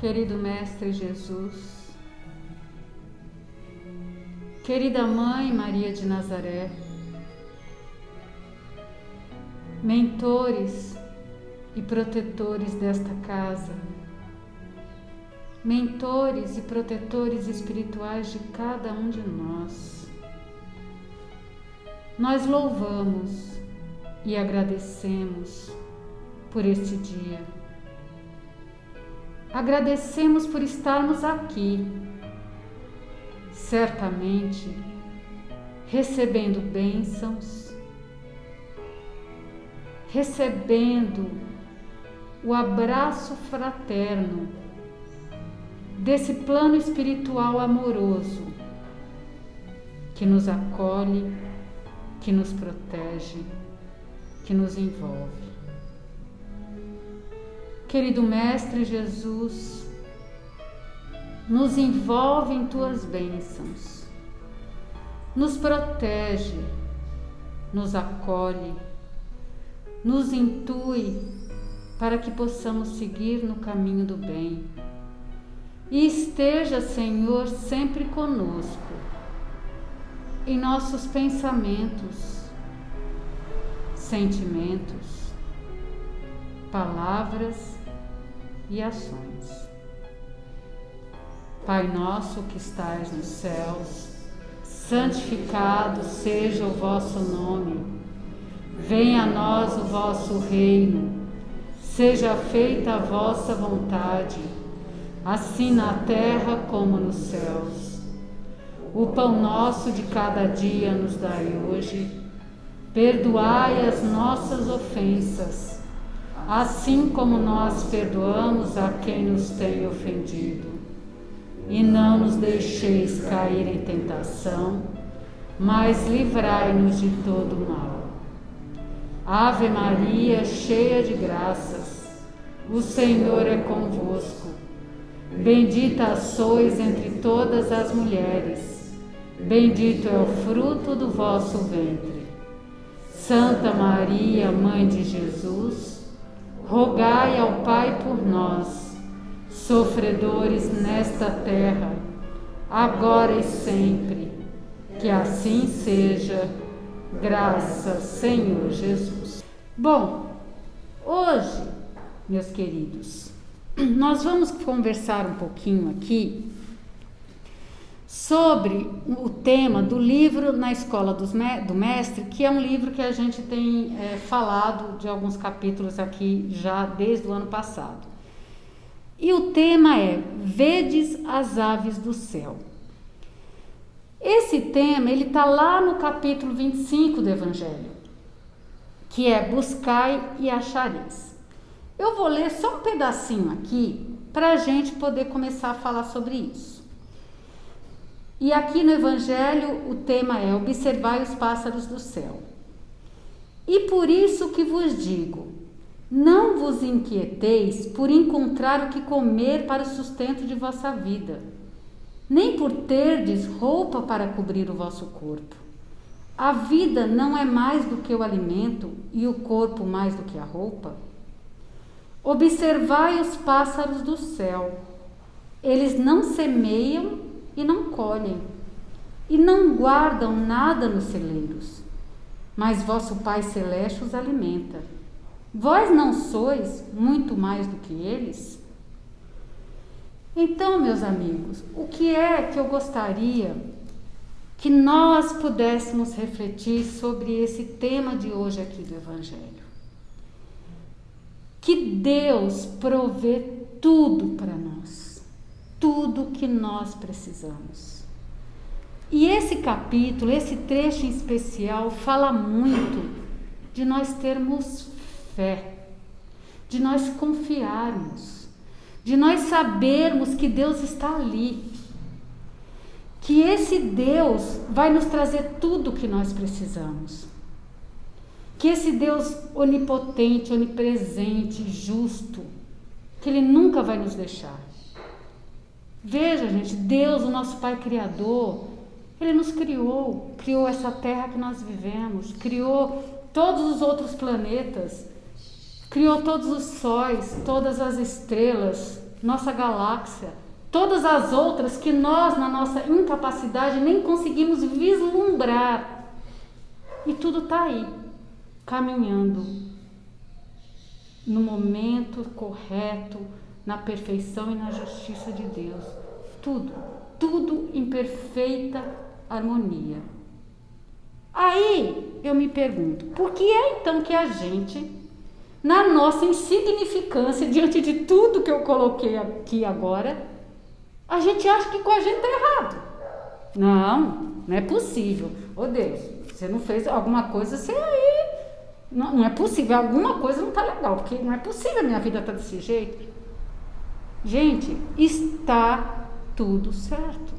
querido Mestre Jesus, querida Mãe Maria de Nazaré, mentores e protetores desta casa, mentores e protetores espirituais de cada um de nós, nós louvamos e agradecemos por este dia. Agradecemos por estarmos aqui, certamente recebendo bênçãos, recebendo o abraço fraterno desse plano espiritual amoroso que nos acolhe, que nos protege, que nos envolve. Querido Mestre Jesus, nos envolve em tuas bênçãos, nos protege, nos acolhe, nos intui para que possamos seguir no caminho do bem. E esteja, Senhor, sempre conosco, em nossos pensamentos, sentimentos, palavras e ações. Pai nosso que estais nos céus, santificado seja o vosso nome. Venha a nós o vosso reino. Seja feita a vossa vontade, assim na terra como nos céus. O pão nosso de cada dia nos dai hoje. Perdoai as nossas ofensas, assim como nós perdoamos a quem nos tem ofendido. E não nos deixeis cair em tentação, mas livrai-nos de todo mal. Ave Maria, cheia de graças, o Senhor é convosco. Bendita sois entre todas as mulheres, bendito é o fruto do vosso ventre. Santa Maria, Mãe de Jesus, rogai ao Pai por nós, sofredores nesta terra, agora e sempre. Que assim seja, graças Senhor Jesus. Bom, hoje, meus queridos, nós vamos conversar um pouquinho aqui sobre o tema do livro Na Escola do Mestre, que é um livro que a gente tem falado de alguns capítulos aqui já desde o ano passado. E o tema é Vedes as aves do céu. Esse tema ele está lá no capítulo 25 do Evangelho, que é Buscai e achareis. Eu vou ler só um pedacinho aqui para a gente poder começar a falar sobre isso. E aqui no Evangelho o tema é Observai os pássaros do céu. E por isso que vos digo, não vos inquieteis por encontrar o que comer para o sustento de vossa vida, nem por terdes roupa para cobrir o vosso corpo. A vida não é mais do que o alimento e o corpo mais do que a roupa? Observai os pássaros do céu. Eles não semeiam e não colhem, e não guardam nada nos celeiros, mas vosso Pai Celeste os alimenta. Vós não sois muito mais do que eles? Então, meus amigos, o que é que eu gostaria que nós pudéssemos refletir sobre esse tema de hoje aqui do Evangelho? Que Deus provê tudo para nós, tudo que nós precisamos. E esse capítulo, esse trecho em especial, fala muito de nós termos fé, de nós confiarmos, de nós sabermos que Deus está ali, que esse Deus vai nos trazer tudo o que nós precisamos, que esse Deus onipotente, onipresente, justo, que Ele nunca vai nos deixar. Veja, gente, Deus, o nosso Pai Criador, Ele nos criou essa terra que nós vivemos, criou todos os outros planetas, criou todos os sóis, todas as estrelas, nossa galáxia, todas as outras que nós, na nossa incapacidade, nem conseguimos vislumbrar. E tudo está aí, caminhando no momento correto, na perfeição e na justiça de Deus. Tudo em perfeita harmonia. Aí eu me pergunto, por que é então que a gente, na nossa insignificância, diante de tudo que eu coloquei aqui agora, a gente acha que com a gente está errado? Não é possível. Ô Deus, você não fez alguma coisa, você aí... Não é possível, alguma coisa não está legal, porque não é possível a minha vida estar desse jeito. Gente, está tudo certo.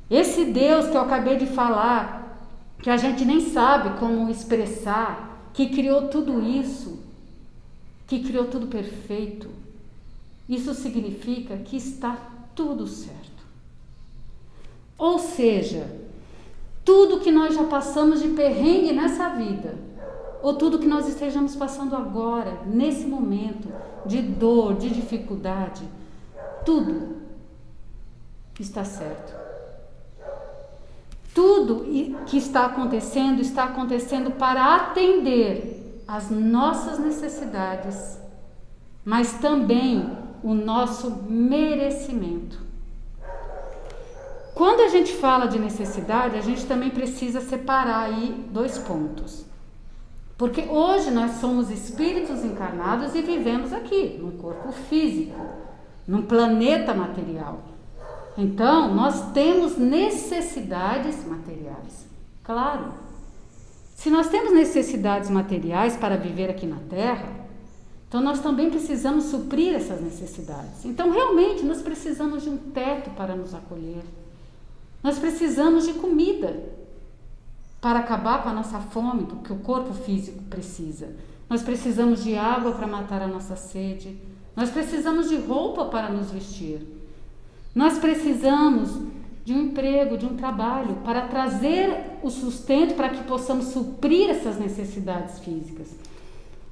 Esse Deus que eu acabei de falar, que a gente nem sabe como expressar, que criou tudo isso, que criou tudo perfeito, isso significa que está tudo certo. Ou seja, tudo que nós já passamos de perrengue nessa vida, ou tudo que nós estejamos passando agora, nesse momento de dor, de dificuldade, tudo está certo. Tudo que está acontecendo para atender às nossas necessidades, mas também o nosso merecimento. Quando a gente fala de necessidade, a gente também precisa separar aí 2 pontos. Porque hoje nós somos espíritos encarnados e vivemos aqui, num corpo físico, num planeta material. Então, nós temos necessidades materiais. Claro, se nós temos necessidades materiais para viver aqui na Terra, então nós também precisamos suprir essas necessidades. Então, realmente, nós precisamos de um teto para nos acolher. Nós precisamos de comida para acabar com a nossa fome, que o corpo físico precisa. Nós precisamos de água para matar a nossa sede. Nós precisamos de roupa para nos vestir. Nós precisamos de um emprego, de um trabalho, para trazer o sustento para que possamos suprir essas necessidades físicas.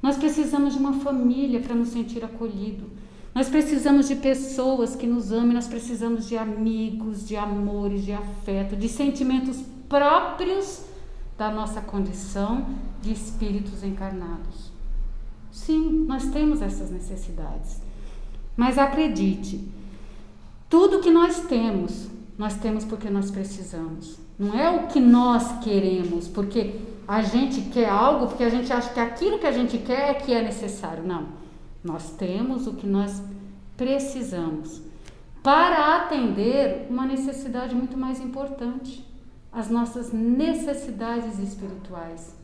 Nós precisamos de uma família para nos sentir acolhido. Nós precisamos de pessoas que nos amem, nós precisamos de amigos, de amores, de afeto, de sentimentos próprios da nossa condição de espíritos encarnados. Sim, nós temos essas necessidades. Mas acredite, tudo que nós temos porque nós precisamos. Não é o que nós queremos, porque a gente quer algo, porque a gente acha que aquilo que a gente quer é que é necessário. Não. Nós temos o que nós precisamos para atender uma necessidade muito mais importante, as nossas necessidades espirituais.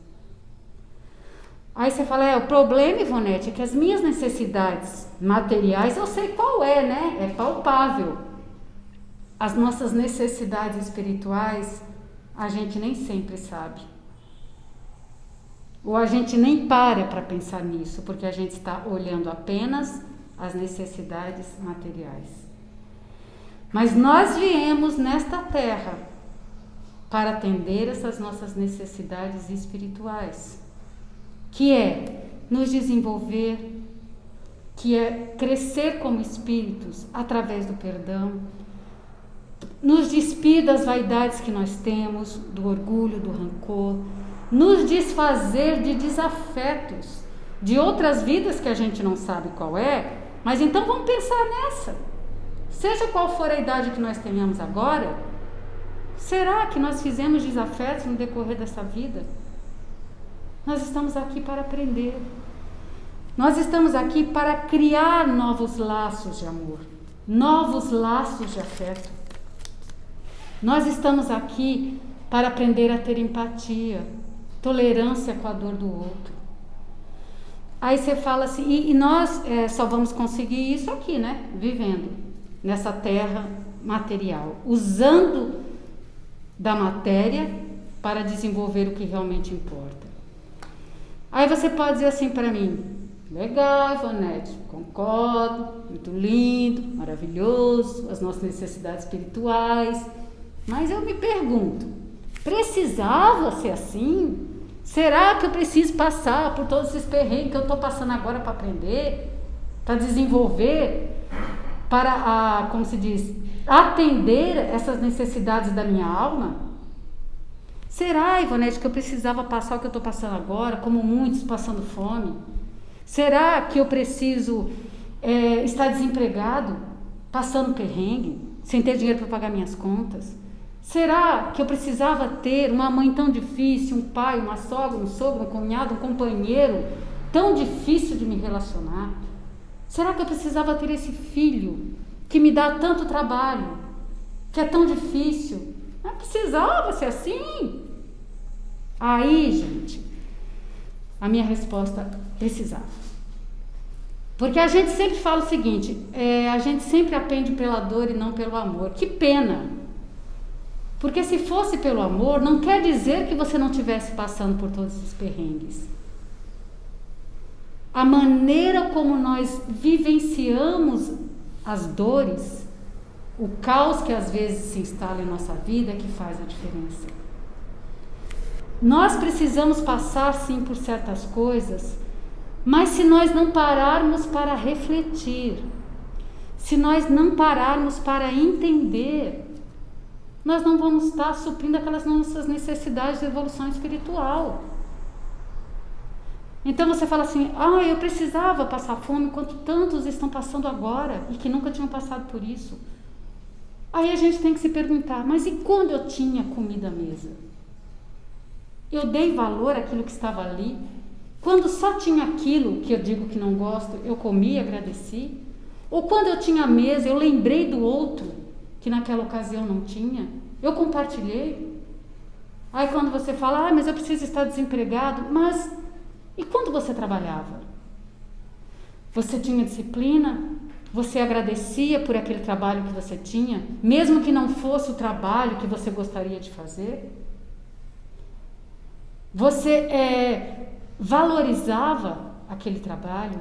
Aí você fala, o problema, Ivonete, é que as minhas necessidades materiais, eu sei qual é, né? É palpável. As nossas necessidades espirituais, a gente nem sempre sabe. Ou a gente nem para pensar nisso, porque a gente está olhando apenas as necessidades materiais. Mas nós viemos nesta terra para atender essas nossas necessidades espirituais, que é nos desenvolver, que é crescer como espíritos através do perdão, nos despir das vaidades que nós temos, do orgulho, do rancor, nos desfazer de desafetos, de outras vidas que a gente não sabe qual é, mas então vamos pensar nessa. Seja qual for a idade que nós tenhamos agora, será que nós fizemos desafetos no decorrer dessa vida? Nós estamos aqui para aprender. Nós estamos aqui para criar novos laços de amor, novos laços de afeto. Nós estamos aqui para aprender a ter empatia, tolerância com a dor do outro. Aí você fala assim, e nós só vamos conseguir isso aqui, né? Vivendo nessa terra material, usando da matéria para desenvolver o que realmente importa. Aí você pode dizer assim para mim, legal, Ivonete, concordo, muito lindo, maravilhoso, as nossas necessidades espirituais, mas eu me pergunto, precisava ser assim? Será que eu preciso passar por todos esses perrengues que eu estou passando agora para aprender? para desenvolver, para, como se diz, atender essas necessidades da minha alma? Será, Ivonete, que eu precisava passar o que eu estou passando agora, como muitos passando fome? Será que eu preciso estar desempregado, passando perrengue, sem ter dinheiro para pagar minhas contas? Será que eu precisava ter uma mãe tão difícil, um pai, uma sogra, um sogro, um cunhado, um companheiro tão difícil de me relacionar? Será que eu precisava ter esse filho que me dá tanto trabalho, que é tão difícil? Não precisava ser assim. Aí, gente, a minha resposta: precisava. Porque a gente sempre fala o seguinte, a gente sempre aprende pela dor e não pelo amor. Que pena! Porque se fosse pelo amor, não quer dizer que você não estivesse passando por todos esses perrengues. A maneira como nós vivenciamos as dores, o caos que às vezes se instala em nossa vida é que faz a diferença. Nós precisamos passar sim por certas coisas, mas se nós não pararmos para refletir, se nós não pararmos para entender, nós não vamos estar suprindo aquelas nossas necessidades de evolução espiritual. Então você fala assim, eu precisava passar fome enquanto tantos estão passando agora e que nunca tinham passado por isso. Aí a gente tem que se perguntar, mas e quando eu tinha comida à mesa? Eu dei valor àquilo que estava ali? Quando só tinha aquilo que eu digo que não gosto, eu comi e agradeci? Ou quando eu tinha a mesa, eu lembrei do outro que naquela ocasião não tinha? Eu compartilhei? Aí quando você fala, mas eu preciso estar desempregado, mas e quando você trabalhava? Você tinha disciplina? Você agradecia por aquele trabalho que você tinha, mesmo que não fosse o trabalho que você gostaria de fazer? Você valorizava aquele trabalho?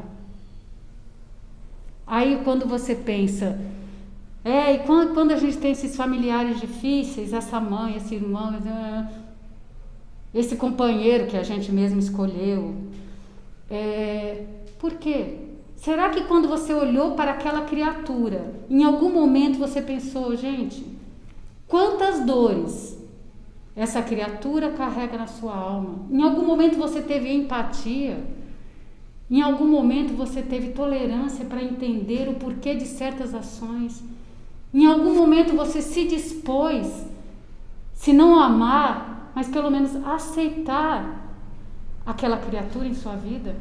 Aí quando você pensa, e quando a gente tem esses familiares difíceis, essa mãe, esse irmão, esse companheiro que a gente mesmo escolheu, por quê? Será que quando você olhou para aquela criatura, em algum momento você pensou, gente, quantas dores essa criatura carrega na sua alma? Em algum momento você teve empatia? Em algum momento você teve tolerância para entender o porquê de certas ações? Em algum momento você se dispôs, se não amar, mas pelo menos aceitar aquela criatura em sua vida?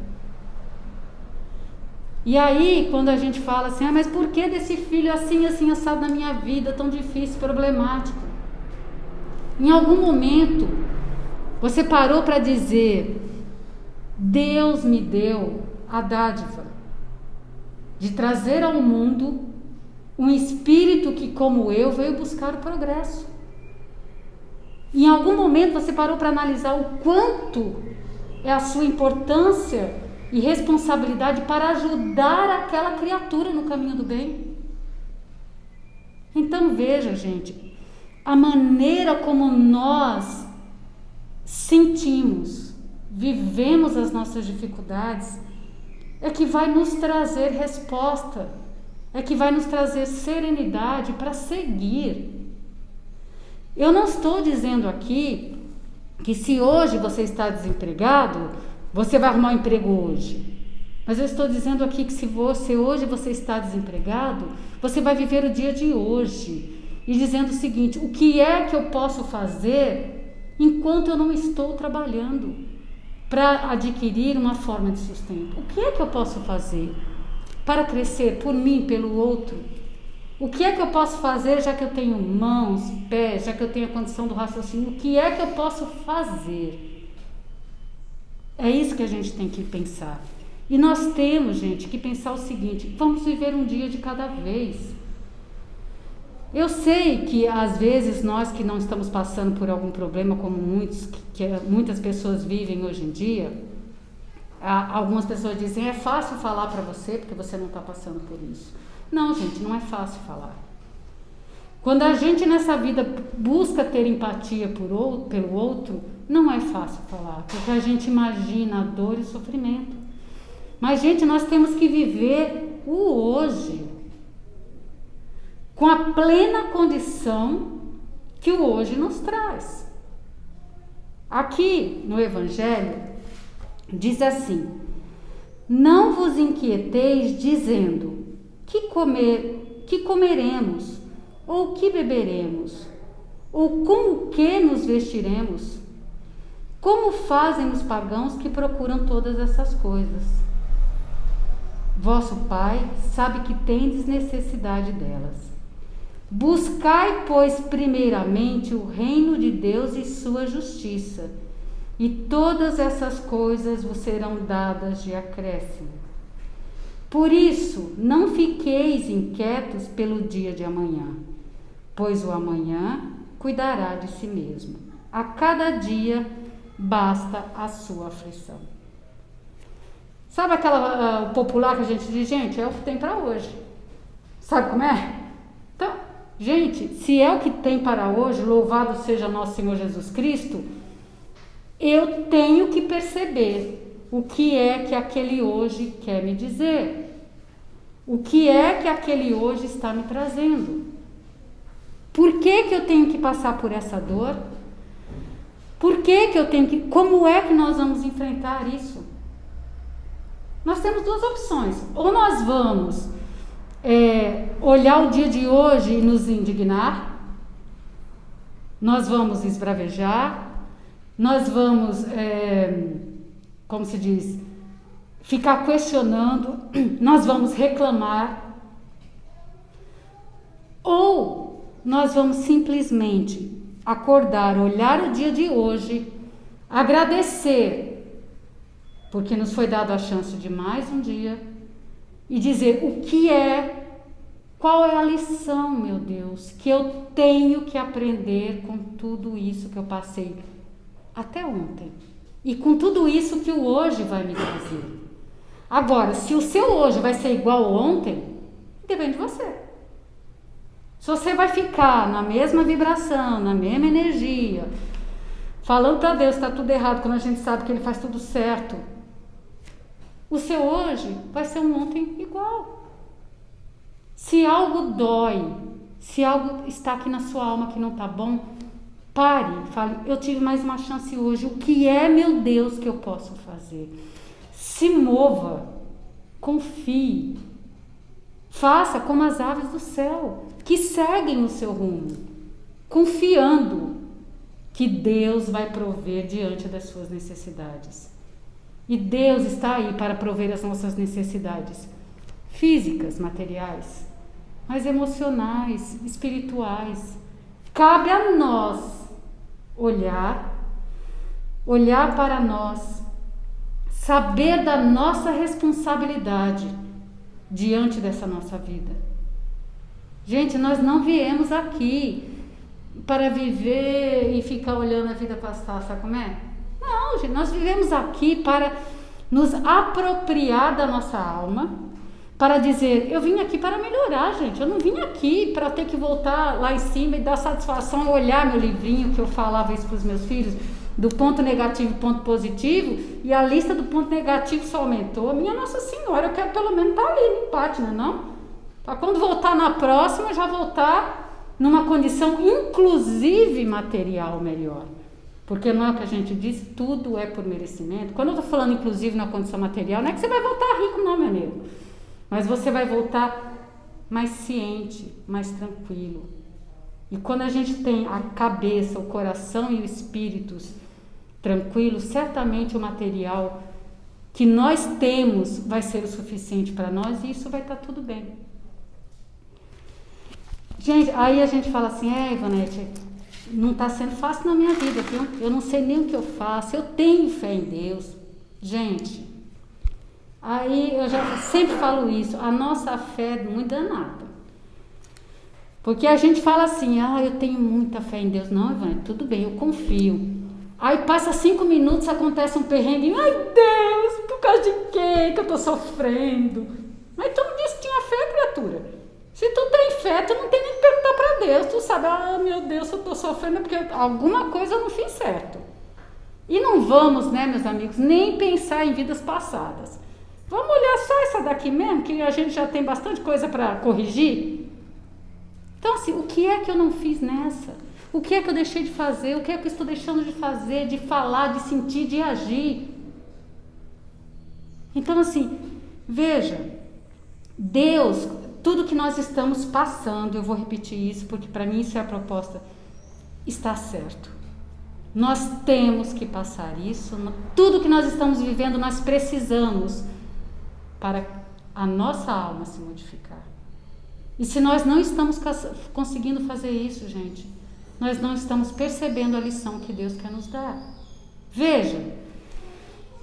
E aí, quando a gente fala assim, mas por que desse filho assim, assado na minha vida, tão difícil, problemático? Em algum momento, você parou para dizer, Deus me deu a dádiva de trazer ao mundo um espírito que, como eu, veio buscar o progresso. Em algum momento, você parou para analisar o quanto é a sua importância e responsabilidade para ajudar aquela criatura no caminho do bem? Então veja, gente, a maneira como nós sentimos, vivemos as nossas dificuldades, é que vai nos trazer resposta, é que vai nos trazer serenidade para seguir. Eu não estou dizendo aqui que se hoje você está desempregado, você vai arrumar um emprego hoje. Mas eu estou dizendo aqui que se hoje você está desempregado, você vai viver o dia de hoje. E dizendo o seguinte, o que é que eu posso fazer enquanto eu não estou trabalhando para adquirir uma forma de sustento? O que é que eu posso fazer para crescer por mim, pelo outro? O que é que eu posso fazer já que eu tenho mãos, pés, já que eu tenho a condição do raciocínio? O que é que eu posso fazer? É isso que a gente tem que pensar. E nós temos, gente, que pensar o seguinte, vamos viver um dia de cada vez. Eu sei que às vezes nós que não estamos passando por algum problema, como muitas pessoas vivem hoje em dia, algumas pessoas dizem, é fácil falar para você porque você não está passando por isso. Não, gente, não é fácil falar. Quando a gente nessa vida busca ter empatia pelo outro, não é fácil falar, porque a gente imagina a dor e o sofrimento. Mas, gente, nós temos que viver o hoje, com a plena condição que o hoje nos traz. Aqui no Evangelho diz assim: não vos inquieteis dizendo que comeremos, ou que beberemos, ou com o que nos vestiremos, como fazem os pagãos que procuram todas essas coisas. Vosso Pai sabe que tendes necessidade delas. Buscai, pois, primeiramente o reino de Deus e sua justiça, e todas essas coisas vos serão dadas de acréscimo. Por isso, não fiqueis inquietos pelo dia de amanhã, pois o amanhã cuidará de si mesmo. A cada dia basta a sua aflição. Sabe aquela popular que a gente diz, gente, é o que tem para hoje. Sabe como é? Então, gente, se é o que tem para hoje, louvado seja nosso Senhor Jesus Cristo, eu tenho que perceber o que é que aquele hoje quer me dizer. O que é que aquele hoje está me trazendo? Por que que eu tenho que passar por essa dor? Por que que eu tenho que... Como é que nós vamos enfrentar isso? Nós temos duas opções. Ou nós vamos olhar o dia de hoje e nos indignar, nós vamos esbravejar, nós vamos, como se diz, ficar questionando, nós vamos reclamar, ou nós vamos simplesmente acordar, olhar o dia de hoje, agradecer, porque nos foi dado a chance de mais um dia, e dizer qual é a lição, meu Deus, que eu tenho que aprender com tudo isso que eu passei até ontem, e com tudo isso que o hoje vai me trazer. Agora, se o seu hoje vai ser igual ao ontem, depende de você. Se você vai ficar na mesma vibração, na mesma energia, falando para Deus que está tudo errado, quando a gente sabe que Ele faz tudo certo, o seu hoje vai ser um ontem igual. Se algo dói, se algo está aqui na sua alma que não está bom, pare, fale, eu tive mais uma chance hoje, o que é, meu Deus, que eu posso fazer? Se mova, confie, faça como as aves do céu, que seguem o seu rumo, confiando que Deus vai prover diante das suas necessidades. E Deus está aí para prover as nossas necessidades físicas, materiais, mas emocionais, espirituais. Cabe a nós olhar para nós, saber da nossa responsabilidade diante dessa nossa vida. Gente, nós não viemos aqui para viver e ficar olhando a vida passar, sabe como é? Não, gente, nós vivemos aqui para nos apropriar da nossa alma, para dizer, eu vim aqui para melhorar, gente, eu não vim aqui para ter que voltar lá em cima e dar satisfação, olhar meu livrinho que eu falava isso para os meus filhos, do ponto negativo e ponto positivo, e a lista do ponto negativo só aumentou. Minha Nossa Senhora, eu quero pelo menos estar ali no empate, não? Para quando voltar na próxima, já voltar numa condição inclusive material melhor. Porque não é o que a gente diz, tudo é por merecimento. Quando eu estou falando inclusive na condição material, não é que você vai voltar rico não, meu amigo. Mas você vai voltar mais ciente, mais tranquilo. E quando a gente tem a cabeça, o coração e o espírito tranquilos, certamente o material que nós temos vai ser o suficiente para nós e isso vai estar tudo bem. Gente, aí a gente fala assim, Ivonete, não está sendo fácil na minha vida, viu? Eu não sei nem o que eu faço, eu tenho fé em Deus. Gente, aí eu já sempre falo isso, a nossa fé é muito danada. Porque a gente fala assim, eu tenho muita fé em Deus. Não, Ivonete, tudo bem, eu confio. Aí passa 5 minutos, acontece um perrengue, ai Deus, por causa de quê que eu estou sofrendo? Mas tu não disse que tinha fé, criatura. Se tu tem fé, tu não tem nem que perguntar para Deus. Tu sabe, meu Deus, eu estou sofrendo porque alguma coisa eu não fiz certo. E não vamos, né, meus amigos, nem pensar em vidas passadas. Vamos olhar só essa daqui mesmo, que a gente já tem bastante coisa para corrigir. Então, assim, o que é que eu não fiz nessa? O que é que eu deixei de fazer? O que é que eu estou deixando de fazer, de falar, de sentir, de agir? Então, assim, veja, Deus, tudo que nós estamos passando, eu vou repetir isso, porque para mim isso é a proposta, está certo. Nós temos que passar isso, tudo que nós estamos vivendo, nós precisamos para a nossa alma se modificar. E se nós não estamos conseguindo fazer isso, gente, nós não estamos percebendo a lição que Deus quer nos dar. Veja,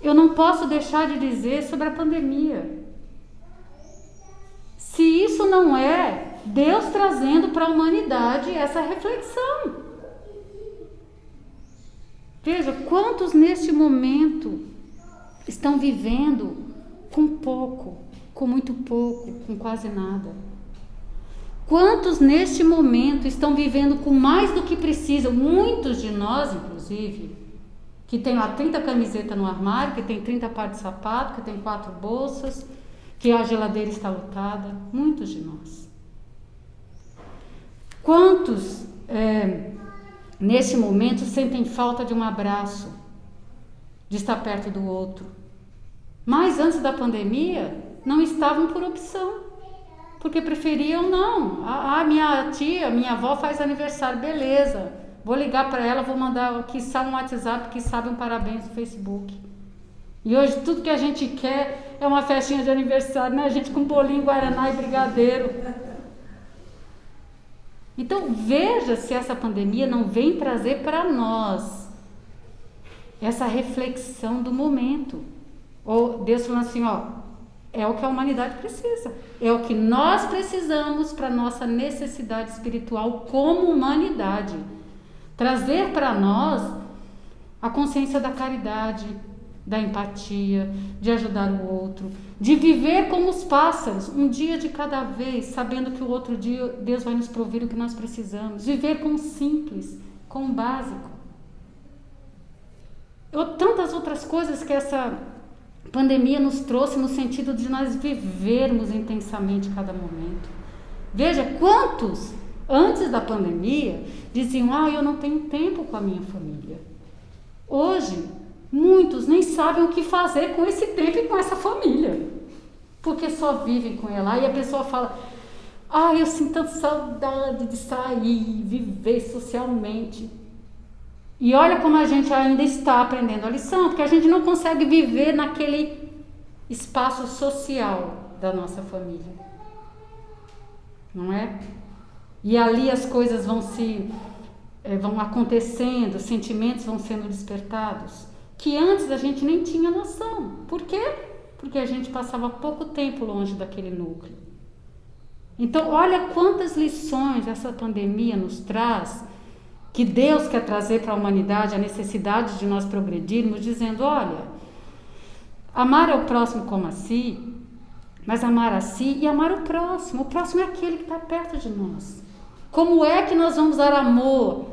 eu não posso deixar de dizer sobre a pandemia. Se isso não é Deus trazendo para a humanidade essa reflexão. Veja, quantos neste momento estão vivendo com pouco, com muito pouco, com quase nada. Quantos neste momento estão vivendo com mais do que precisam? Muitos de nós, inclusive, que tem lá 30 camisetas no armário, que tem 30 pares de sapato, que tem 4 bolsas, que a geladeira está lotada. Muitos de nós. Quantos, nesse momento, sentem falta de um abraço, de estar perto do outro? Mas antes da pandemia, não estavam por opção. Porque preferiam não. Minha tia, minha avó faz aniversário, beleza. Vou ligar para ela, vou mandar quiçá um WhatsApp, que sabe um parabéns no Facebook. E hoje tudo que a gente quer é uma festinha de aniversário, né? A gente com bolinho, guaraná e brigadeiro. Então veja se essa pandemia não vem trazer para nós essa reflexão do momento. Ou Deus falando assim, é o que a humanidade precisa. É o que nós precisamos para a nossa necessidade espiritual como humanidade. Trazer para nós a consciência da caridade, da empatia, de ajudar o outro, de viver como os pássaros, um dia de cada vez, sabendo que o outro dia Deus vai nos prover o que nós precisamos. Viver com o simples, com o básico. Tantas outras coisas que essa pandemia nos trouxe no sentido de nós vivermos intensamente cada momento. Veja quantos, antes da pandemia, diziam, eu não tenho tempo com a minha família. Hoje, muitos nem sabem o que fazer com esse tempo e com essa família, porque só vivem com ela. Aí a pessoa fala, eu sinto tanta saudade de sair, viver socialmente. E olha como a gente ainda está aprendendo a lição, porque a gente não consegue viver naquele espaço social da nossa família. Não é? E ali as coisas vão acontecendo, sentimentos vão sendo despertados, que antes a gente nem tinha noção. Por quê? Porque a gente passava pouco tempo longe daquele núcleo. Então, olha quantas lições essa pandemia nos traz, que Deus quer trazer para a humanidade, a necessidade de nós progredirmos, dizendo, olha, amar ao próximo como a si, mas amar a si e amar o próximo. O próximo é aquele que está perto de nós. Como é que nós vamos dar amor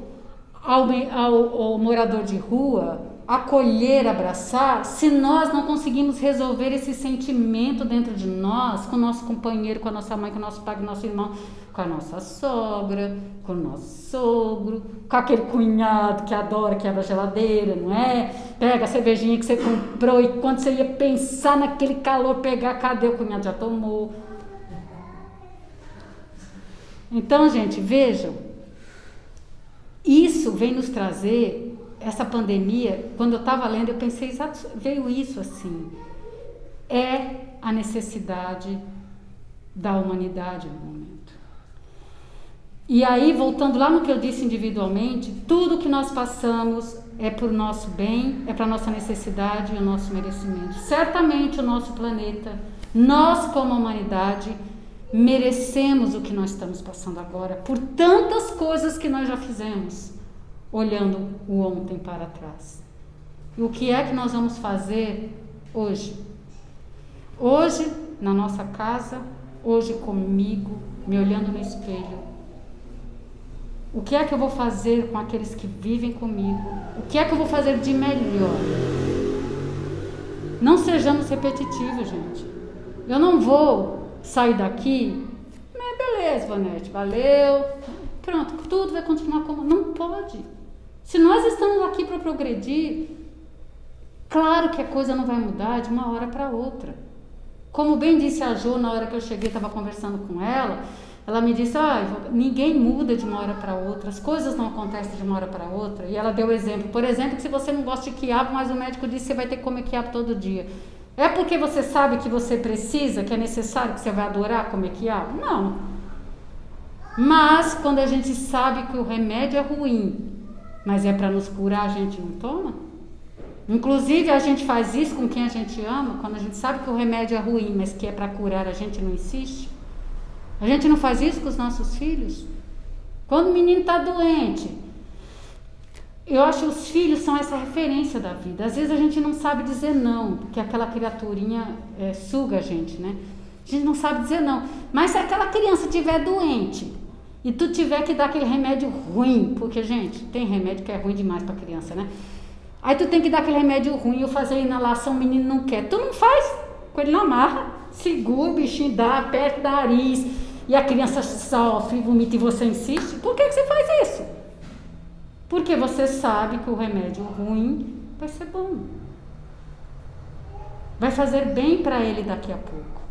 ao morador de rua, acolher, abraçar, se nós não conseguimos resolver esse sentimento dentro de nós, com o nosso companheiro, com a nossa mãe, com o nosso pai, com o nosso irmão, com a nossa sogra, com o nosso sogro, com aquele cunhado que adora quebra a geladeira, não é? Pega a cervejinha que você comprou e quando você ia pensar naquele calor, pegar, cadê o cunhado? Já tomou. Então, gente, vejam, isso vem nos trazer, essa pandemia, quando eu estava lendo, eu pensei, veio isso assim, é a necessidade da humanidade no momento. E aí, voltando lá no que eu disse individualmente, tudo que nós passamos é por nosso bem, é para a nossa necessidade e o nosso merecimento. Certamente o nosso planeta, nós como humanidade, merecemos o que nós estamos passando agora, por tantas coisas que nós já fizemos, olhando o ontem para trás. E o que é que nós vamos fazer hoje? Hoje, na nossa casa, hoje comigo, me olhando no espelho. O que é que eu vou fazer com aqueles que vivem comigo? O que é que eu vou fazer de melhor? Não sejamos repetitivos, gente. Eu não vou sair daqui, beleza, Vanete, valeu, pronto, tudo vai continuar como... Não pode. Se nós estamos aqui para progredir, claro que a coisa não vai mudar de uma hora para outra. Como bem disse a Jo, na hora que eu cheguei, estava conversando com ela, ela me disse, ninguém muda de uma hora para outra, as coisas não acontecem de uma hora para outra. E ela deu exemplo, por exemplo, que se você não gosta de quiabo, mas o médico disse que você vai ter que comer quiabo todo dia. É porque você sabe que você precisa, que é necessário, que você vai adorar comer quiabo? Não. Mas quando a gente sabe que o remédio é ruim, mas é para nos curar, a gente não toma? Inclusive a gente faz isso com quem a gente ama, quando a gente sabe que o remédio é ruim, mas que é para curar, a gente não insiste. A gente não faz isso com os nossos filhos? Quando o menino está doente, eu acho que os filhos são essa referência da vida. Às vezes a gente não sabe dizer não, porque aquela criaturinha suga a gente, né? A gente não sabe dizer não. Mas se aquela criança estiver doente e tu tiver que dar aquele remédio ruim, porque, gente, tem remédio que é ruim demais para criança, né? Aí tu tem que dar aquele remédio ruim, eu fazer inalação, o menino não quer. Tu não faz, com ele na marra, segura o bichinho, dá, aperta o nariz, e a criança sofre, vomita e você insiste. Por que você faz isso? Porque você sabe que o remédio ruim vai ser bom. Vai fazer bem para ele daqui a pouco.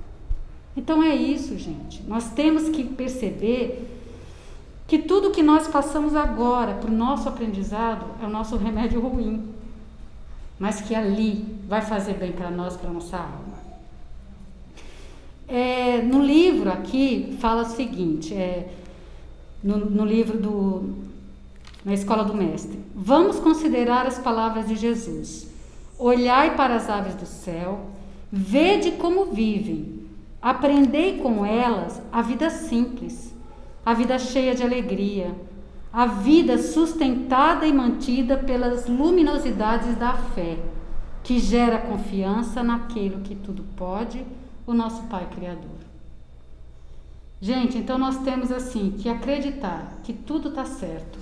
Então é isso, gente. Nós temos que perceber que tudo que nós passamos agora para o nosso aprendizado é o nosso remédio ruim, mas que ali vai fazer bem para nós, para a nossa alma. No livro aqui fala o seguinte, no livro na Escola do Mestre: vamos considerar as palavras de Jesus. Olhai para as aves do céu, vede como vivem, aprendei com elas a vida simples, a vida cheia de alegria, a vida sustentada e mantida pelas luminosidades da fé, que gera confiança naquele que tudo pode, o nosso Pai Criador. Gente, então nós temos assim que acreditar que tudo está certo,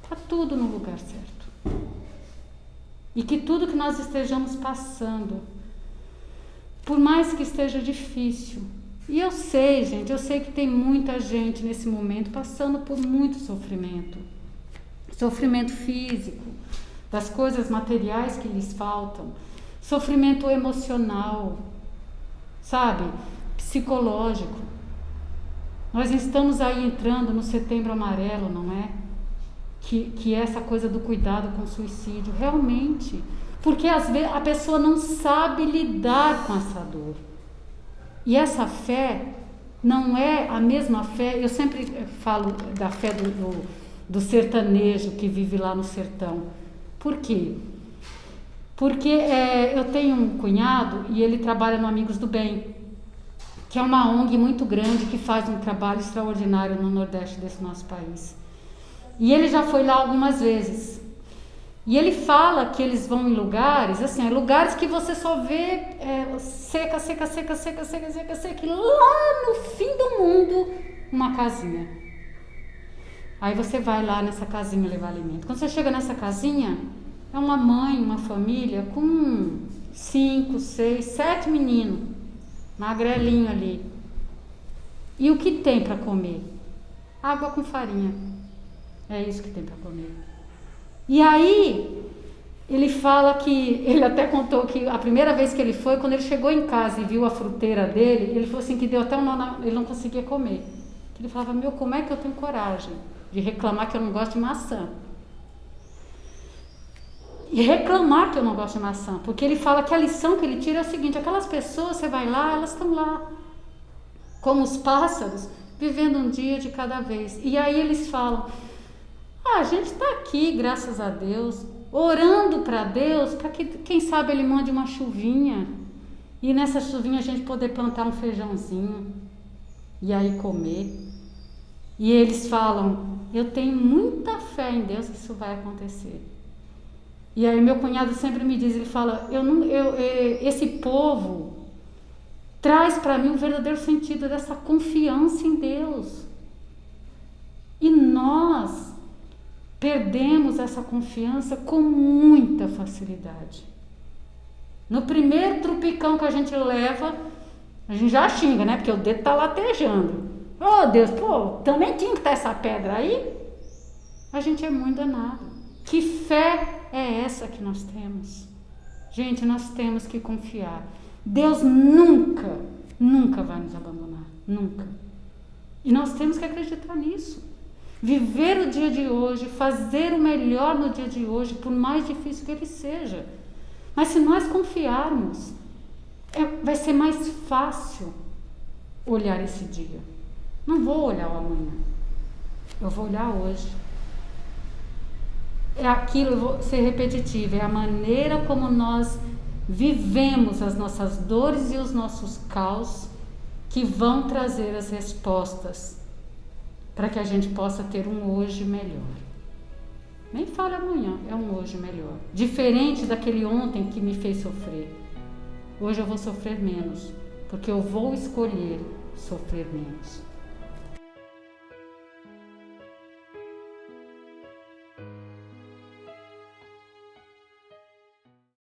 está tudo no lugar certo, e que tudo que nós estejamos passando, por mais que esteja difícil, e eu sei, gente, eu sei que tem muita gente nesse momento passando por muito sofrimento, sofrimento físico, das coisas materiais que lhes faltam, sofrimento emocional, sabe, psicológico. Nós estamos aí entrando no Setembro Amarelo, não é? Que é essa coisa do cuidado com o suicídio, realmente, porque às vezes a pessoa não sabe lidar com essa dor. E essa fé não é a mesma fé. Eu sempre falo da fé do sertanejo que vive lá no sertão. Por quê? Porque eu tenho um cunhado e ele trabalha no Amigos do Bem, que é uma ONG muito grande que faz um trabalho extraordinário no Nordeste desse nosso país. E ele já foi lá algumas vezes. E ele fala que eles vão em lugares, assim, lugares que você só vê seca, e lá no fim do mundo, uma casinha. Aí você vai lá nessa casinha levar alimento. Quando você chega nessa casinha, é uma mãe, uma família com 5, 6, 7 meninos, magrelinho ali. E o que tem para comer? Água com farinha. É isso que tem para comer. E aí, ele fala que, ele até contou que a primeira vez que ele foi, quando ele chegou em casa e viu a fruteira dele, ele falou assim que deu até um nó, ele não conseguia comer. Ele falava, como é que eu tenho coragem de reclamar que eu não gosto de maçã? E reclamar que eu não gosto de maçã, porque ele fala que a lição que ele tira é o seguinte: aquelas pessoas, você vai lá, elas estão lá, como os pássaros, vivendo um dia de cada vez. E aí eles falam, a gente está aqui, graças a Deus, orando para Deus, para que, quem sabe, Ele mande uma chuvinha, e nessa chuvinha a gente poder plantar um feijãozinho, e aí comer. E eles falam, eu tenho muita fé em Deus que isso vai acontecer. E aí meu cunhado sempre me diz, ele fala, esse povo traz para mim o verdadeiro sentido dessa confiança em Deus. E nós perdemos essa confiança com muita facilidade. No primeiro trupicão que a gente leva, a gente já xinga, né? Porque o dedo tá latejando. Oh, Deus, pô, também tinha que estar essa pedra aí? A gente é muito danado. Que fé é essa que nós temos? Gente, nós temos que confiar. Deus nunca, nunca vai nos abandonar. Nunca. E nós temos que acreditar nisso. Viver o dia de hoje, fazer o melhor no dia de hoje, por mais difícil que ele seja. Mas se nós confiarmos, vai ser mais fácil olhar esse dia. Não vou olhar o amanhã. Eu vou olhar hoje. É aquilo, eu vou ser repetitiva, é a maneira como nós vivemos as nossas dores e os nossos caos que vão trazer as respostas para que a gente possa ter um hoje melhor. Nem fale amanhã, é um hoje melhor. Diferente daquele ontem que me fez sofrer. Hoje eu vou sofrer menos, porque eu vou escolher sofrer menos.